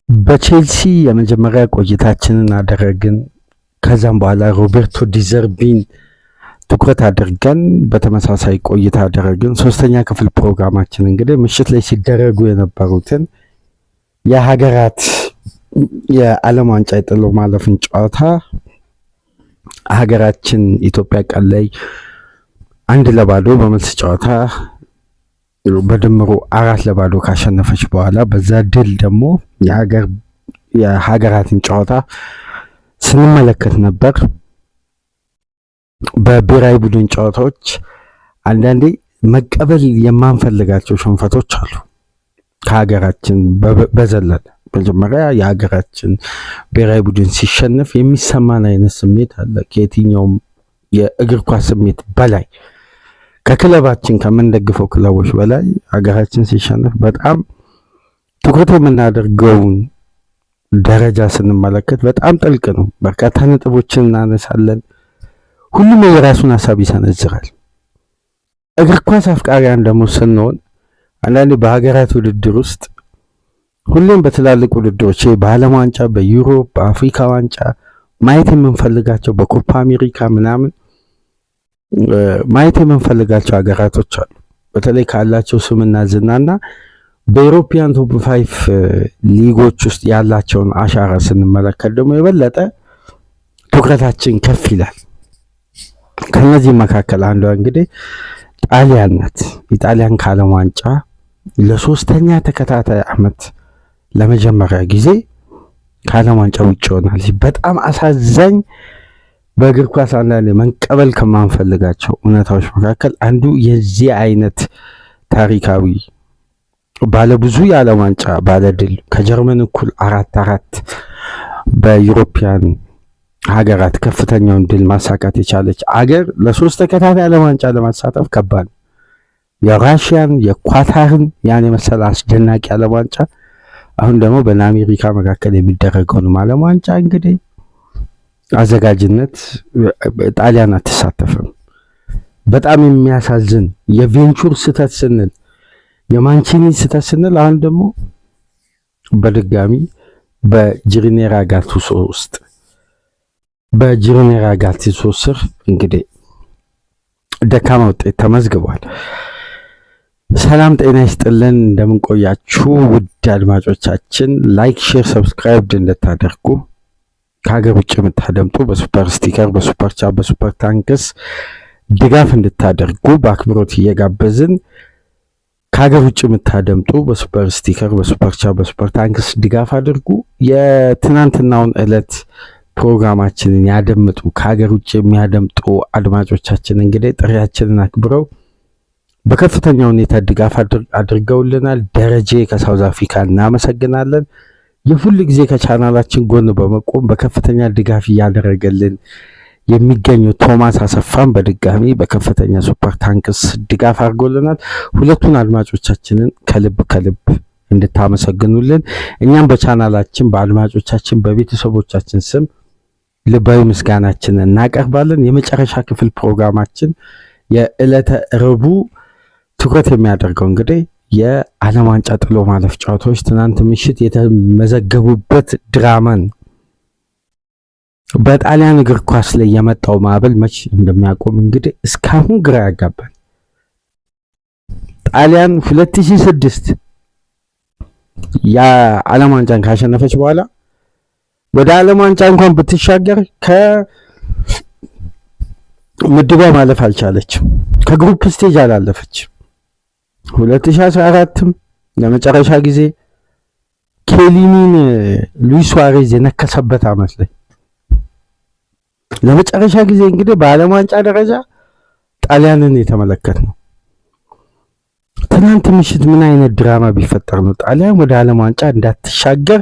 በቼልሲ የመጀመሪያ ቆይታችንን አደረግን። ከዛም በኋላ ሮቤርቶ ዲዘርቢን ትኩረት አድርገን በተመሳሳይ ቆይታ አደረግን። ሶስተኛ ክፍል ፕሮግራማችን እንግዲህ ምሽት ላይ ሲደረጉ የነበሩትን የሀገራት የዓለም ዋንጫ የጥሎ ማለፍን ጨዋታ ሀገራችን ኢትዮጵያ ቀን ላይ 1-0 በመልስ ጨዋታ በድምሩ 4-0 ካሸነፈች በኋላ በዛ ድል ደግሞ የሀገራትን ጨዋታ ስንመለከት ነበር። በብሔራዊ ቡድን ጨዋታዎች አንዳንዴ መቀበል የማንፈልጋቸው ሽንፈቶች አሉ። ከሀገራችን በዘለለ መጀመሪያ የሀገራችን ብሔራዊ ቡድን ሲሸነፍ የሚሰማን አይነት ስሜት አለ። ከየትኛውም የእግር ኳስ ስሜት በላይ ከክለባችን ከምንደግፈው ክለቦች በላይ ሀገራችን ሲሸነፍ በጣም ትኩረት የምናደርገውን ደረጃ ስንመለከት በጣም ጥልቅ ነው። በርካታ ነጥቦችን እናነሳለን። ሁሉም የራሱን ሀሳብ ይሰነዝራል። እግር ኳስ አፍቃሪያን ደግሞ ስንሆን አንዳንዴ በሀገራት ውድድር ውስጥ ሁሌም በትላልቅ ውድድሮች በዓለም ዋንጫ፣ በዩሮፕ፣ በአፍሪካ ዋንጫ ማየት የምንፈልጋቸው በኮፓ አሜሪካ ምናምን ማየት የምንፈልጋቸው ሀገራቶች አሉ። በተለይ ካላቸው ስምና ዝናና በኢሮፒያን ቶፕ 5 ሊጎች ውስጥ ያላቸውን አሻራ ስንመለከት ደግሞ የበለጠ ትኩረታችን ከፍ ይላል። ከነዚህ መካከል አንዷ እንግዲህ ጣሊያን ናት። የጣሊያን ከዓለም ዋንጫ ለሶስተኛ ተከታታይ ዓመት ለመጀመሪያ ጊዜ ከዓለም ዋንጫ ውጭ ሆናለች። በጣም አሳዛኝ በእግር ኳስ አንዳንዴ መንቀበል ከማንፈልጋቸው እውነታዎች መካከል አንዱ የዚህ አይነት ታሪካዊ ባለብዙ የዓለም ዋንጫ ባለድል ከጀርመን እኩል 4-4 በዩሮፒያን ሀገራት ከፍተኛውን ድል ማሳካት የቻለች አገር ለሶስት ተከታታይ ዓለም ዋንጫ ለማሳተፍ ከባድ ነው። የራሽያን የኳታርን ያን የመሰለ አስደናቂ ዓለም ዋንጫ አሁን ደግሞ በአሜሪካ መካከል የሚደረገውን ዓለም ዋንጫ እንግዲህ አዘጋጅነት ጣሊያን አትሳተፍም። በጣም የሚያሳዝን የቬንቹር ስህተት ስንል የማንቺኒ ስህተት ስንል አሁን ደግሞ በድጋሚ በጂሪኔራ ጋቱሶ ውስጥ በጂሪኔራ ጋቱሶ ስር እንግዲህ ደካማ ውጤት ተመዝግቧል። ሰላም ጤና ይስጥልን፣ እንደምንቆያችሁ ውድ አድማጮቻችን፣ ላይክ፣ ሼር፣ ሰብስክራይብ እንድታደርጉ ከሀገር ውጭ የምታደምጡ በሱፐር ስቲከር፣ በሱፐር ቻት፣ በሱፐር ታንክስ ድጋፍ እንድታደርጉ በአክብሮት እየጋበዝን ከሀገር ውጭ የምታደምጡ በሱፐር ስቲከር፣ በሱፐር ቻት፣ በሱፐር ታንክስ ድጋፍ አድርጉ። የትናንትናውን ዕለት ፕሮግራማችንን ያደምጡ ከሀገር ውጭ የሚያደምጡ አድማጮቻችን እንግዲህ ጥሪያችንን አክብረው በከፍተኛ ሁኔታ ድጋፍ አድርገውልናል። ደረጀ ከሳውዝ አፍሪካ እናመሰግናለን። የሁል ጊዜ ከቻናላችን ጎን በመቆም በከፍተኛ ድጋፍ እያደረገልን የሚገኘው ቶማስ አሰፋን በድጋሚ በከፍተኛ ሱፐር ታንክስ ድጋፍ አድርጎልናል። ሁለቱን አድማጮቻችንን ከልብ እንድታመሰግኑልን እኛም በቻናላችን በአድማጮቻችን በቤተሰቦቻችን ስም ልባዊ ምስጋናችንን እናቀርባለን። የመጨረሻ ክፍል ፕሮግራማችን የዕለተ ረቡዕ ትኩረት የሚያደርገው እንግዲህ የዓለም ዋንጫ ጥሎ ማለፍ ጨዋታዎች ትናንት ምሽት የተመዘገቡበት ድራማን በጣሊያን እግር ኳስ ላይ የመጣው ማዕበል መች እንደሚያቆም እንግዲህ እስካሁን ግራ ያጋባል። ጣሊያን 2006 የዓለም ዋንጫን ካሸነፈች በኋላ ወደ ዓለም ዋንጫ እንኳን ብትሻገር ከምድቧ ማለፍ አልቻለችም። ከግሩፕ ስቴጅ አላለፈች። 2014ም ለመጨረሻ ጊዜ ኬሊኒን ሉዊስ ሱዋሬዝ የነከሰበት ዓመት ላይ ለመጨረሻ ጊዜ እንግዲህ በዓለም ዋንጫ ደረጃ ጣሊያንን የተመለከት ነው። ትናንት ምሽት ምን አይነት ድራማ ቢፈጠር ነው ጣሊያን ወደ ዓለም ዋንጫ እንዳትሻገር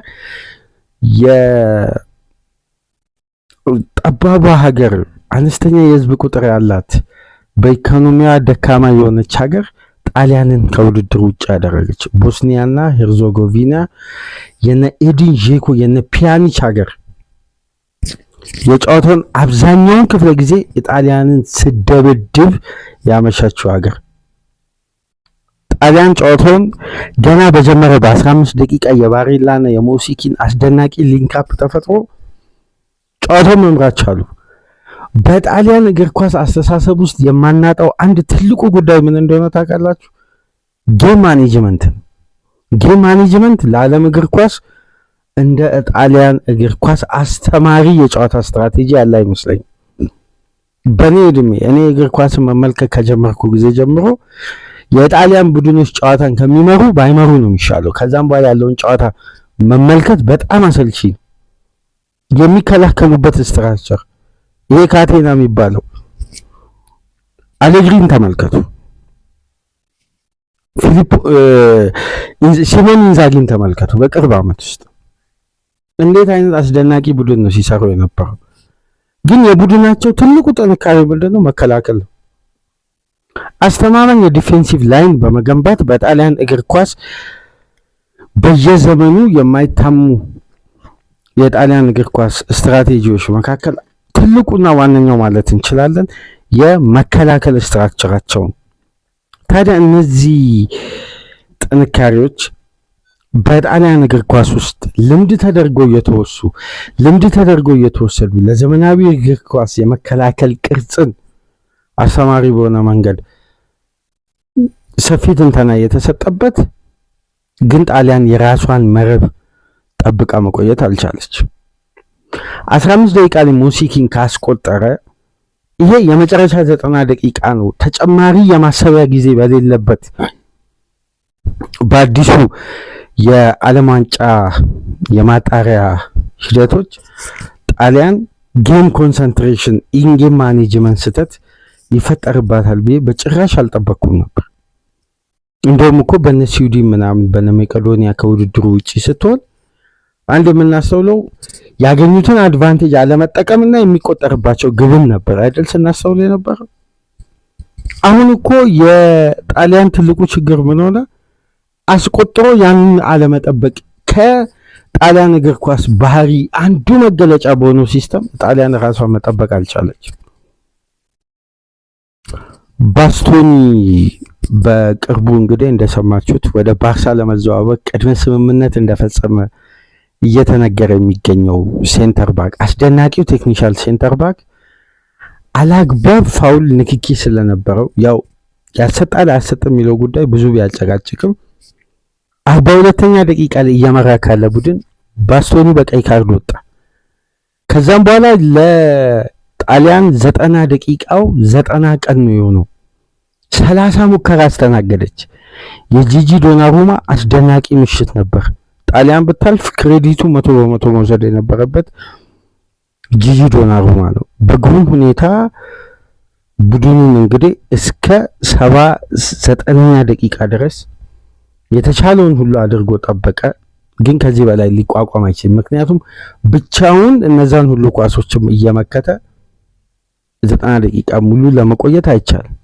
የጠባቧ ሀገር አነስተኛ የህዝብ ቁጥር ያላት በኢኮኖሚያ ደካማ የሆነች ሀገር ጣሊያንን ከውድድር ውጭ ያደረገች? ቦስኒያና ሄርዞጎቪና የነ ኤዲን ዤኮ የነ ፒያኒች ሀገር የጨዋታውን አብዛኛውን ክፍለ ጊዜ ኢጣሊያንን ስደበድብ ያመሻችው ሀገር ጣሊያን ጨዋታውን ገና በጀመረ በ15 ደቂቃ የባሬላና የሞሲኪን አስደናቂ ሊንካፕ ተፈጥሮ ጨዋታውን መምራት ቻሉ። በጣሊያን እግር ኳስ አስተሳሰብ ውስጥ የማናጣው አንድ ትልቁ ጉዳይ ምን እንደሆነ ታውቃላችሁ? ጌም ማኔጅመንት። ጌም ማኔጅመንት ለዓለም እግር ኳስ እንደ ጣሊያን እግር ኳስ አስተማሪ የጨዋታ ስትራቴጂ ያለ አይመስለኝም። በኔ እድሜ እኔ እግር ኳስን መመልከት ከጀመርኩ ጊዜ ጀምሮ የጣሊያን ቡድኖች ጨዋታን ከሚመሩ ባይመሩ ነው የሚሻለው። ከዛም በኋላ ያለውን ጨዋታ መመልከት በጣም አሰልቺ ነው። የሚከላከሉበት ስትራክቸር ይሄ ካቴና የሚባለው አሌግሪን ተመልከቱ። ሲሞን ኢንዛጊን ተመልከቱ። በቅርብ ዓመት ውስጥ እንዴት አይነት አስደናቂ ቡድን ነው ሲሰሩ የነበረው። ግን የቡድናቸው ትልቁ ጥንካሬ ምንድነው? መከላከል ነው። አስተማማኝ የዲፌንሲቭ ላይን በመገንባት በጣሊያን እግር ኳስ በየዘመኑ የማይታሙ የጣሊያን እግር ኳስ ስትራቴጂዎች መካከል ትልቁና ዋነኛው ማለት እንችላለን የመከላከል ስትራክቸራቸው። ታዲያ እነዚህ ጥንካሬዎች በጣሊያን እግር ኳስ ውስጥ ልምድ ተደርገው እየተወሰዱ ለዘመናዊ እግር ኳስ የመከላከል ቅርጽን አስተማሪ በሆነ መንገድ ሰፊ ትንተና የተሰጠበት፣ ግን ጣሊያን የራሷን መረብ ጠብቃ መቆየት አልቻለች። 15 ደቂቃ ላይ ሙሲኪን ካስቆጠረ ይሄ የመጨረሻ 90 ደቂቃ ነው። ተጨማሪ የማሰቢያ ጊዜ በሌለበት በአዲሱ የዓለም ዋንጫ የማጣሪያ ሂደቶች ጣሊያን ጌም ኮንሰንትሬሽን ኢንጌም ማኔጅመንት ስህተት ይፈጠርባታል ብዬ በጭራሽ አልጠበቅኩም ነበር። እንደውም እኮ በነ ስዊድን ምናምን በነ መቄዶኒያ ከውድድሩ ውጪ ስትሆን አንድ የምናስተውለው ያገኙትን አድቫንቴጅ አለመጠቀምና የሚቆጠርባቸው ግብም ነበር አይደል ስናስተውል የነበረው። አሁን እኮ የጣሊያን ትልቁ ችግር ምን ሆነ? አስቆጥሮ ያንን አለመጠበቅ። ከጣሊያን እግር ኳስ ባህሪ አንዱ መገለጫ በሆነው ሲስተም ጣሊያን ራሷን መጠበቅ አልቻለችም። ባስቶኒ በቅርቡ እንግዲህ እንደሰማችሁት ወደ ባርሳ ለመዘዋወር ቅድመ ስምምነት እንደፈጸመ እየተነገረ የሚገኘው ሴንተር ባክ፣ አስደናቂው ቴክኒሻል ሴንተር ባክ አላግባብ ፋውል ንክኪ ስለነበረው ያው ያሰጣል አያሰጥ የሚለው ጉዳይ ብዙ ቢያጨቃጭቅም 42ኛ ደቂቃ ላይ እየመራ ካለ ቡድን ባስቶኒ በቀይ ካርድ ወጣ። ከዛም በኋላ ለጣሊያን 90 ደቂቃው 90 ቀን ነው የሆነው። 30 ሙከራ አስተናገደች። የጂጂ ዶናሩማ አስደናቂ ምሽት ነበር። ጣሊያን ብታልፍ ክሬዲቱ 100% መውሰድ የነበረበት ጂጂ ዶናሩማ ነው። በግሩም ሁኔታ ቡድኑን እንግዲህ እስከ 79ኛ ደቂቃ ድረስ የተቻለውን ሁሉ አድርጎ ጠበቀ። ግን ከዚህ በላይ ሊቋቋም አይችልም። ምክንያቱም ብቻውን እነዛን ሁሉ ኳሶችም እየመከተ 90 ደቂቃ ሙሉ ለመቆየት አይቻልም።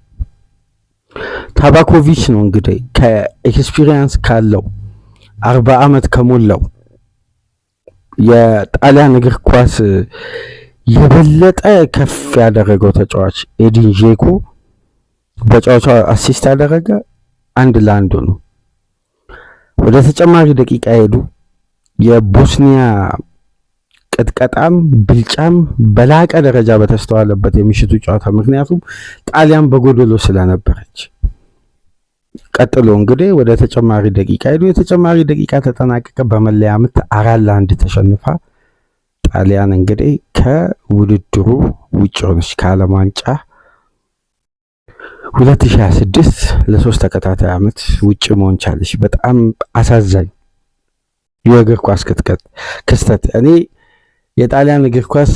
ታባኮቪች ነው እንግዲህ ከኤክስፒሪየንስ ካለው 40 ዓመት ከሞላው የጣሊያን እግር ኳስ የበለጠ ከፍ ያደረገው ተጫዋች ኤዲን ዤኮ በጨዋታው አሲስት ያደረገ 1-1 ነው። ወደ ተጨማሪ ደቂቃ ሄዱ። የቦስኒያ ቅጥቀጣም ብልጫም በላቀ ደረጃ በተስተዋለበት የምሽቱ ጨዋታ ምክንያቱም ጣሊያን በጎዶሎ ስለነበረች። ቀጥሎ እንግዲህ ወደ ተጨማሪ ደቂቃ ሄዱ። የተጨማሪ ደቂቃ ተጠናቀቀ። በመለያ ምት 4-1 ተሸንፋ ጣሊያን እንግዲህ ከውድድሩ ውጭ ሆነች። ከዓለም ዋንጫ 2026 ለ3 ተከታታይ ዓመት ውጭ መሆን ቻለች። በጣም አሳዛኝ የእግር ኳስ ክስተት። እኔ የጣሊያን እግር ኳስ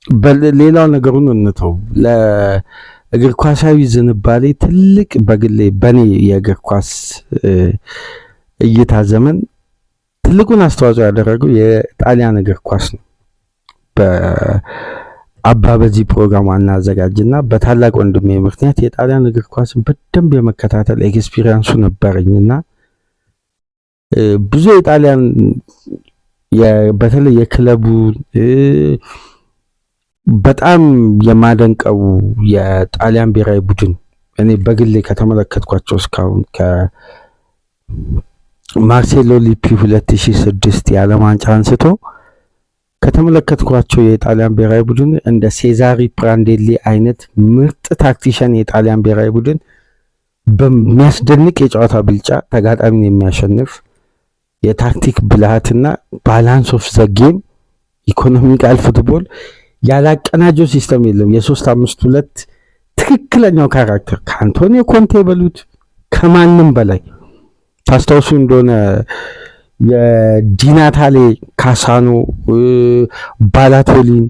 በሌላው ነገሩን እንተው፣ ለእግር ኳሳዊ ዝንባሌ ትልቅ በግሌ በኔ የእግር ኳስ እይታ ዘመን ትልቁን አስተዋጽኦ ያደረገው የጣሊያን እግር ኳስ ነው። በአባ በዚህ ፕሮግራም ዋና አዘጋጅና በታላቅ ወንድሜ ምክንያት የጣሊያን እግር ኳስን በደንብ የመከታተል ኤክስፒሪየንሱ ነበረኝና ብዙ የጣሊያን በተለይ የክለቡ በጣም የማደንቀው የጣሊያን ብሔራዊ ቡድን እኔ በግሌ ከተመለከትኳቸው እስካሁን ከማርሴሎ ሊፒ 2006 የዓለም ዋንጫ አንስቶ ከተመለከትኳቸው የጣሊያን ብሔራዊ ቡድን እንደ ሴዛሪ ፕራንዴሊ አይነት ምርጥ ታክቲሽን የጣሊያን ብሔራዊ ቡድን በሚያስደንቅ የጨዋታ ብልጫ ተጋጣሚን የሚያሸንፍ የታክቲክ ብልሃትና ባላንስ ኦፍ ዘ ጌም ኢኮኖሚካል ፉትቦል ያላቀናጀው ሲስተም የለም። የ3-5-2 ትክክለኛው ካራክተር ከአንቶኒዮ ኮንቴ በሉት ከማንም በላይ ታስታውሱ እንደሆነ የዲናታሌ ካሳኖ ባላቶሊን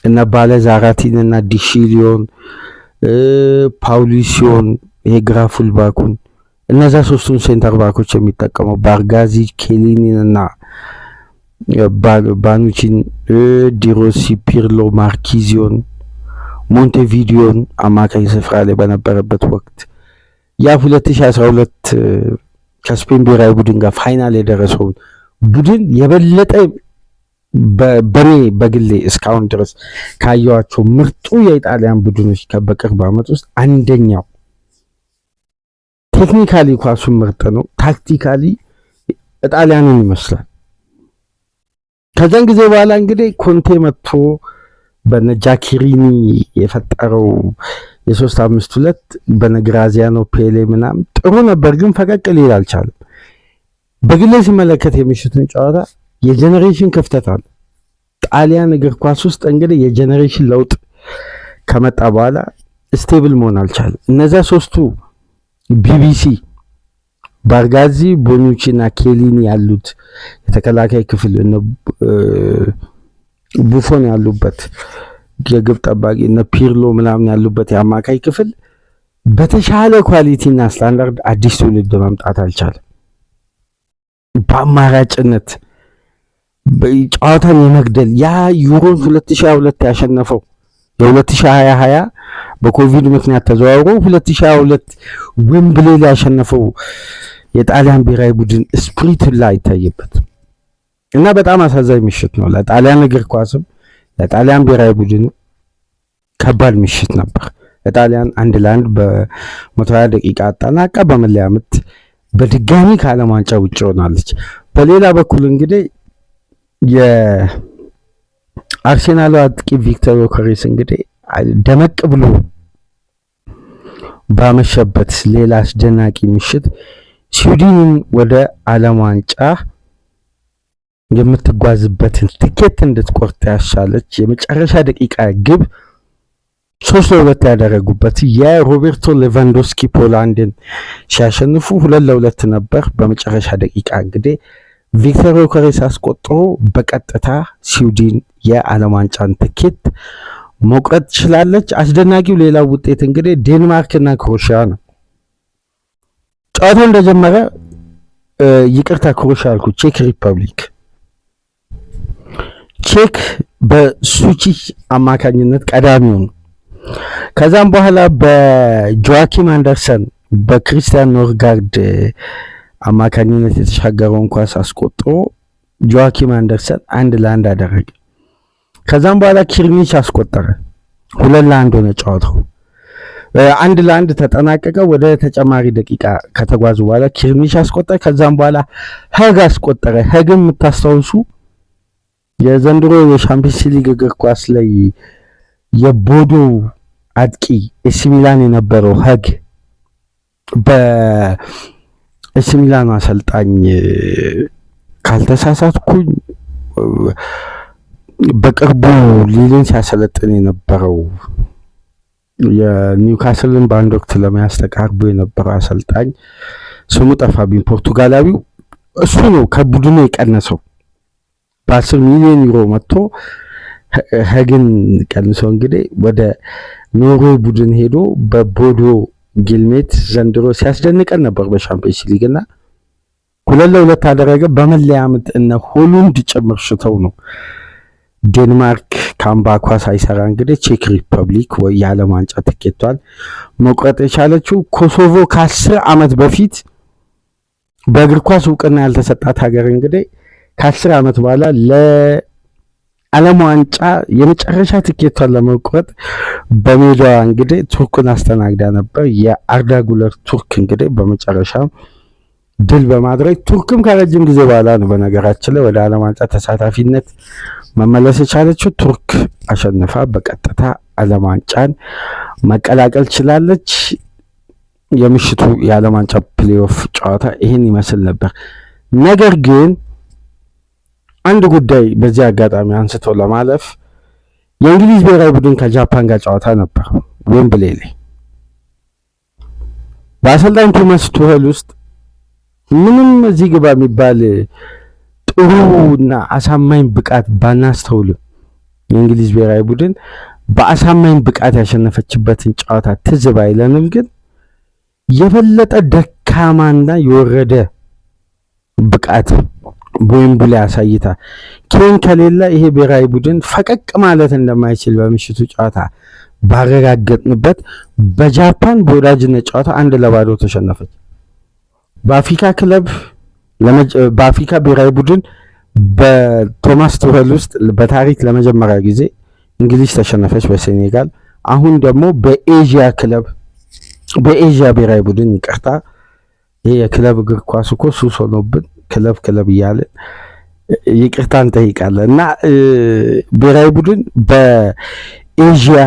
እና ባለዛራቲን እና ዲሺሊዮን ፓውሊሲዮን የግራ ፉል ባኩን እነዛ ሶስቱን ሴንተር ባኮች የሚጠቀመው ባርጋዚ ኬሊኒን እና ባኑቺን ዲሮሲ ፒርሎ ማርኪዚዮን ሞንቴቪዲዮን አማካይ ስፍራ ላይ በነበረበት ወቅት ያ 2012 ከስፔን ብሔራዊ ቡድን ጋር ፋይናል የደረሰውን ቡድን የበለጠ በኔ በግሌ እስካሁን ድረስ ካየዋቸው ምርጡ የኢጣሊያን ቡድኖች በቅርብ ዓመት ውስጥ አንደኛው። ቴክኒካሊ ኳሱን ምርጥ ነው፣ ታክቲካሊ ጣሊያንን ይመስላል። ከዛን ጊዜ በኋላ እንግዲህ ኮንቴ መጥቶ በነጃኪሪኒ የፈጠረው የ3-5-2 በነግራዚያኖ ፔሌ ምናምን ጥሩ ነበር፣ ግን ፈቀቅ ሊል አልቻለም። በግሌ ሲመለከት የምሽቱን ጨዋታ የጄኔሬሽን ክፍተት አለ። ጣሊያን እግር ኳስ ውስጥ እንግዲህ የጄኔሬሽን ለውጥ ከመጣ በኋላ ስቴብል መሆን አልቻለም። እነዚያ ሶስቱ ቢቢሲ ባርጋዚ፣ ቦኑቺ እና ኬሊኒ ያሉት የተከላካይ ክፍል ቡፎን ያሉበት የግብ ጠባቂ እነ ፒርሎ ምናምን ያሉበት የአማካይ ክፍል በተሻለ ኳሊቲና ስታንዳርድ አዲስ ትውልድ መምጣት አልቻለም። በአማራጭነት ጨዋታን የመግደል ያ ዩሮን 2022 ያሸነፈው የ2020 በኮቪድ ምክንያት ተዘዋውሮ 2022 ዌምብሌ ላይ ያሸነፈው የጣሊያን ብሔራዊ ቡድን ስፕሪት ላይ ይታየበት እና በጣም አሳዛኝ ምሽት ነው ለጣሊያን እግር ኳስም ለጣሊያን ብሔራዊ ቡድን ከባድ ምሽት ነበር። ጣሊያን 1-1 በ120 ደቂቃ አጠናቃ በመለያ ምት በድጋሚ ከዓለም ዋንጫ ውጭ ሆናለች። በሌላ በኩል እንግዲህ የአርሴናሉ አጥቂ ቪክተር ዮከሬስ እንግዲህ ደመቅ ብሎ ባመሸበት ሌላ አስደናቂ ምሽት ስዊድንን ወደ ዓለም ዋንጫ የምትጓዝበትን ትኬት እንድትቆርጥ ያሻለች የመጨረሻ ደቂቃ ግብ 3-2 ያደረጉበት የሮቤርቶ ሌቫንዶስኪ ፖላንድን ሲያሸንፉ 2-2 ነበር። በመጨረሻ ደቂቃ እንግዲህ ቪክተር ዮከሬስ አስቆጥሮ በቀጥታ ስዊድን የዓለም ዋንጫን ትኬት መቁረጥ ትችላለች። አስደናቂው ሌላው ውጤት እንግዲህ ዴንማርክ እና ክሮሺያ ነው። ጨዋታው እንደጀመረ ይቅርታ ክሮሺያ አልኩ፣ ቼክ ሪፐብሊክ ቼክ በሱቺች አማካኝነት ቀዳሚው ነው። ከዛም በኋላ በጆዋኪም አንደርሰን በክሪስቲያን ኖርጋርድ አማካኝነት የተሻገረውን ኳስ አስቆጥሮ ጆዋኪም አንደርሰን 1-1 አደረገ። ከዛም በኋላ ኪርሚች አስቆጠረ። 2-1 ሆነ ጨዋታው። 1-1 ተጠናቀቀ። ወደ ተጨማሪ ደቂቃ ከተጓዙ በኋላ ኪርሚች አስቆጠረ። ከዛም በኋላ ሀግ አስቆጠረ። ሀግን የምታስታውሱ የዘንድሮ የሻምፒየንስ ሊግ እግር ኳስ ላይ የቦዶ አጥቂ ኤሲ ሚላን የነበረው ሀግ በኤሲ ሚላን አሰልጣኝ ካልተሳሳትኩኝ በቅርቡ ሊልን ሲያሰለጥን የነበረው የኒውካስልን በአንድ ወቅት ለመያዝ ተቃርቦ የነበረው አሰልጣኝ ስሙ ጠፋብኝ፣ ፖርቱጋላዊው እሱ ነው ከቡድኑ የቀነሰው። በ10 ሚሊዮን ዩሮ መጥቶ ሀግን ቀንሶ እንግዲህ ወደ ኖርዌይ ቡድን ሄዶ በቦዶ ጊልሜት ዘንድሮ ሲያስደንቀን ነበር በሻምፒየንስ ሊግ እና 2-2 አደረገ። በመለያ ምት እነ ሆሉንድ ጭምር ሽተው ነው ዴንማርክ ካምባኳ ሳይሰራ እንግዲህ ቼክ ሪፐብሊክ ወይ የዓለም ዋንጫ ትኬቷን መቁረጥ የቻለችው። ኮሶቮ ከ10 ዓመት በፊት በእግር ኳስ እውቅና ያልተሰጣት ሀገር እንግዲህ ከ10 ዓመት በኋላ ዓለም ዋንጫ የመጨረሻ ትኬቷን ለመቁረጥ በሜዳዋ እንግዲህ ቱርክን አስተናግዳ ነበር። የአርዳ ጉለር ቱርክ እንግዲህ በመጨረሻ ድል በማድረግ ቱርክም ከረጅም ጊዜ በኋላ ነው በነገራችን ላይ ወደ ዓለም ዋንጫ ተሳታፊነት መመለስ የቻለችው። ቱርክ አሸንፋ በቀጥታ ዓለም ዋንጫን መቀላቀል ችላለች። የምሽቱ የዓለም ዋንጫ ፕሌይኦፍ ጨዋታ ይህን ይመስል ነበር። ነገር ግን አንድ ጉዳይ በዚህ አጋጣሚ አንስቶ ለማለፍ የእንግሊዝ ብሔራዊ ቡድን ከጃፓን ጋር ጨዋታ ነበር ዌምብሌ ላይ። በአሰልጣኝ ቶማስ ቱኸል ውስጥ ምንም እዚህ ግባ የሚባል ጥሩና አሳማኝ ብቃት ባናስተውልም የእንግሊዝ ብሔራዊ ቡድን በአሳማኝ ብቃት ያሸነፈችበትን ጨዋታ ትዝ ባይለንም ግን የበለጠ ደካማና የወረደ ብቃት በዌምብሌ አሳይታ ኬን ከሌለ ይሄ ብሔራዊ ቡድን ፈቀቅ ማለት እንደማይችል በምሽቱ ጨዋታ ባረጋገጥንበት በጃፓን በወዳጅነት ጨዋታ 1-0 ተሸነፈች። በአፍሪካ ብሔራዊ ቡድን በቶማስ ቱኸል ውስጥ በታሪክ ለመጀመሪያ ጊዜ እንግሊዝ ተሸነፈች በሴኔጋል። አሁን ደግሞ በኤዥያ ብሔራዊ ቡድን ይቅርታ፣ ይሄ የክለብ እግር ኳስ እኮ ሱስ ሆኖብን ክለብ እያለን ይቅርታ እንጠይቃለን። እና ብሔራዊ ቡድን በኤዥያ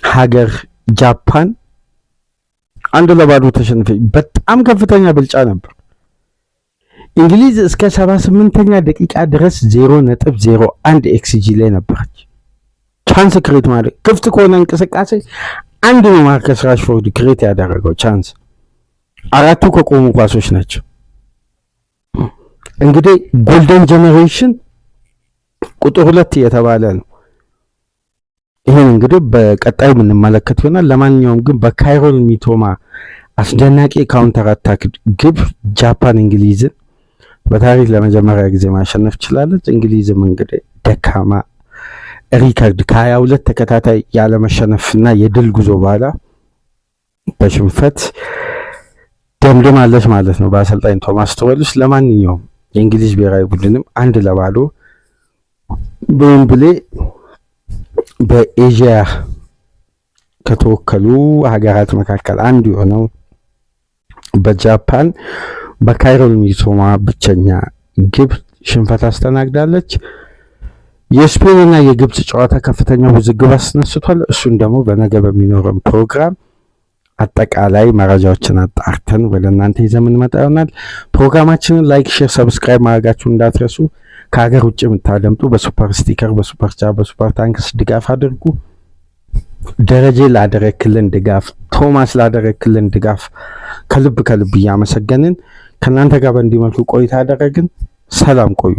ሀገር ጃፓን 1-0 ተሸነፈች። በጣም ከፍተኛ ብልጫ ነበር። እንግሊዝ እስከ 78ኛ ደቂቃ ድረስ 0.01 ኤክስጂ ላይ ነበረች። ቻንስ ክሬት ማድረግ ክፍት ከሆነ እንቅስቃሴ አንድ ነው ማርከስ ራሽፎርድ ክሬት ያደረገው ቻንስ፣ 4ቱ ከቆሙ ኳሶች ናቸው። እንግዲህ ጎልደን ጀነሬሽን ቁጥር 2 የተባለ ነው። ይሄን እንግዲህ በቀጣይ የምንመለከት ይሆናል። ለማንኛውም ግን በካይሮል ሚቶማ አስደናቂ ካውንተር አታክ ግብ ጃፓን እንግሊዝን በታሪክ ለመጀመሪያ ጊዜ ማሸነፍ ችላለች። እንግሊዝም እንግዲህ ደካማ ሪከርድ ከ22 ተከታታይ ያለመሸነፍና የድል ጉዞ በኋላ በሽንፈት ደምድማለች ማለት ነው በአሰልጣኝ ቶማስ ቱኸል ውስጥ። ለማንኛውም የእንግሊዝ ብሔራዊ ቡድንም 1-0 በዌምብሌ በኤዥያ ከተወከሉ ሀገራት መካከል አንዱ የሆነው በጃፓን በካይሮል ሚቶማ ብቸኛ ግብ ሽንፈት አስተናግዳለች። የስፔን እና የግብጽ ጨዋታ ከፍተኛ ውዝግብ አስነስቷል። እሱን ደግሞ በነገ በሚኖረን ፕሮግራም አጠቃላይ መረጃዎችን አጣርተን ወደ እናንተ ይዘን የምንመጣ ይሆናል። ፕሮግራማችንን ላይክ፣ ሼር፣ ሰብስክራይብ ማድረጋችሁን እንዳትረሱ። ከሀገር ውጭ የምታደምጡ በሱፐር ስቲከር፣ በሱፐር ቻት፣ በሱፐር ታንክስ ድጋፍ አድርጉ። ደረጀ ላደረክልን ድጋፍ፣ ቶማስ ላደረክልን ድጋፍ ከልብ እያመሰገንን ከእናንተ ጋር በእንዲህ መልኩ ቆይታ ያደረግን። ሰላም ቆዩ።